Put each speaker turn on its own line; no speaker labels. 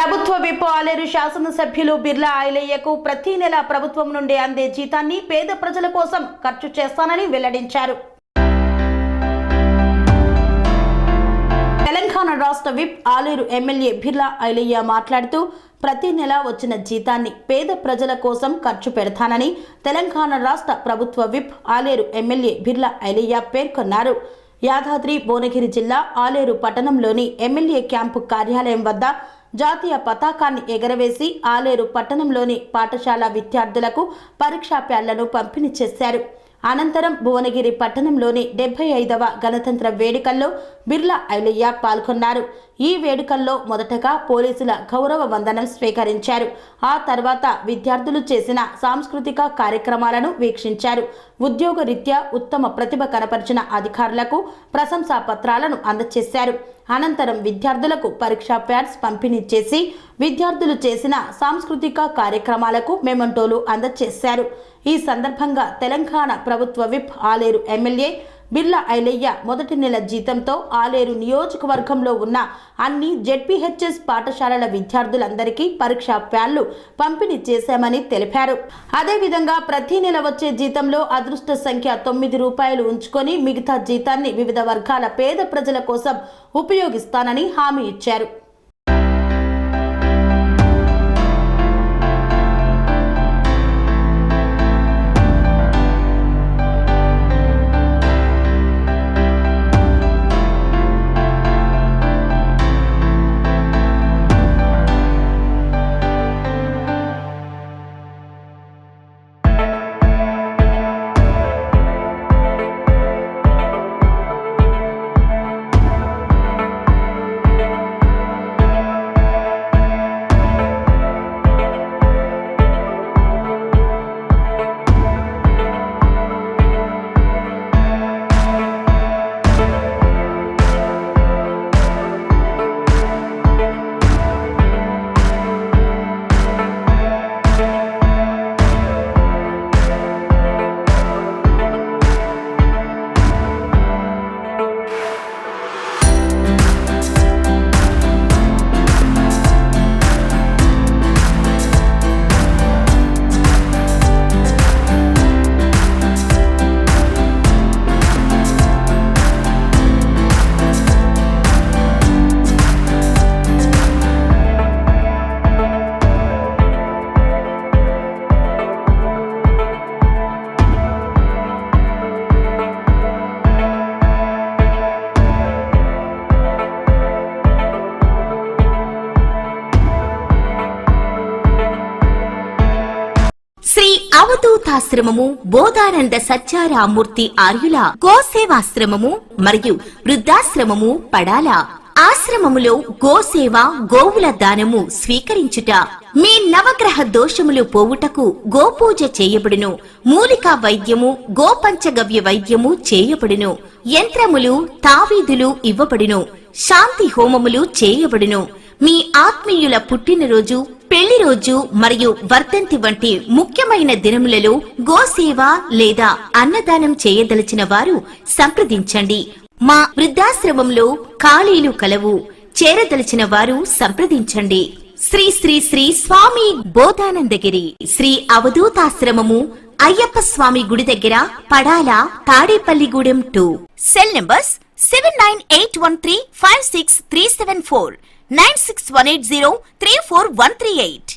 ప్రభుత్వ విప్ ఆలేరు శాసనసభ్యులు బిర్లా ఐలయ్యకు ప్రతి నెల ప్రభుత్వం నుండి అందే జీతాన్ని పేద ప్రజల కోసం ఖర్చు చేస్తానని వెల్లడించారు. తెలంగాణ రాష్ట్ర విప్ ఆలేరు ఎమ్మెల్యే బిర్లా ఐలయ్య మాట్లాడుతూ ప్రతి నెల వచ్చిన జీతాన్ని పేద ప్రజల కోసం ఖర్చు పెడతానని తెలంగాణ రాష్ట్ర ప్రభుత్వ విప్ ఆలేరు ఎమ్మెల్యే బిర్లా ఐలయ్య పేర్కొన్నారు. యాదాద్రి భువనగిరి జిల్లా ఆలేరు పట్టణంలోని ఎమ్మెల్యే క్యాంపు కార్యాలయం వద్ద జాతీయ పతాకాన్ని ఎగరవేసి ఆలేరు పట్టణంలోని పాఠశాల విద్యార్థులకు పరీక్షా ప్యాడ్లను పంపిణీ చేశారు. అనంతరం భువనగిరి పట్టణంలోని 75వ గణతంత్ర వేడుకల్లో బిర్లా ఐలయ్య పాల్గొన్నారు. ఈ వేడుకల్లో మొదటగా పోలీసుల గౌరవ వందనం స్వీకరించారు. ఆ తర్వాత విద్యార్థులు చేసిన సాంస్కృతిక కార్యక్రమాలను వీక్షించారు. ఉద్యోగరీత్యా ఉత్తమ ప్రతిభ కనపరిచిన అధికారులకు ప్రశంసా పత్రాలను అందజేశారు. అనంతరం విద్యార్థులకు పరీక్షా ప్యాడ్స్ పంపిణీ చేసి విద్యార్థులు చేసిన సాంస్కృతిక కార్యక్రమాలకు మెమంటోలు అందజేశారు. ఈ సందర్భంగా తెలంగాణ ప్రభుత్వ విప్ ఆలేరు ఎమ్మెల్యే బిర్లా ఐలయ్య మొదటి నెల జీతంతో ఆలేరు నియోజకవర్గంలో ఉన్న అన్ని జెడ్పీహెచ్ఎస్ పాఠశాలల విద్యార్థులందరికీ పరీక్షా ప్యాడ్లు పంపిణీ చేశామని తెలిపారు. అదేవిధంగా ప్రతి నెల వచ్చే జీతంలో అదృష్ట సంఖ్య 9 రూపాయలు ఉంచుకొని మిగతా జీతాన్ని వివిధ వర్గాల పేద ప్రజల కోసం ఉపయోగిస్తానని హామీ ఇచ్చారు.
శ్రీ అవధూతాశ్రమము బోధానంద సత్యారామూర్తి ఆర్యుల గోసేవాశ్రమము మరియు వృద్ధాశ్రమము పడాల. ఆశ్రమములో గోసేవ గోవుల దానము స్వీకరించుట, మీ నవగ్రహ దోషములు పోవుటకు గోపూజ చేయబడును. మూలికా వైద్యము గోపంచగవ్య వైద్యము చేయబడును. యంత్రములు తావీదులు ఇవ్వబడును. శాంతి హోమములు చేయబడును. మీ ఆత్మీయుల పుట్టినరోజు, పెళ్లి రోజు మరియు వర్ధంతి వంటి ముఖ్యమైన దినములలో గోసేవ లేదా అన్నదానం చేయదలిచిన వారు సంప్రదించండి. మా వృద్ధాశ్రమంలో ఖాళీలు కలవు. చేరదలిచిన వారు సంప్రదించండి. శ్రీ శ్రీ శ్రీ స్వామి బోధానందగిరి శ్రీ అవధూతాశ్రమము అయ్యప్ప స్వామి గుడి దగ్గర పడాల, తాడేపల్లిగూడెం 2. Cell numbers 7981356374, 9618034 138.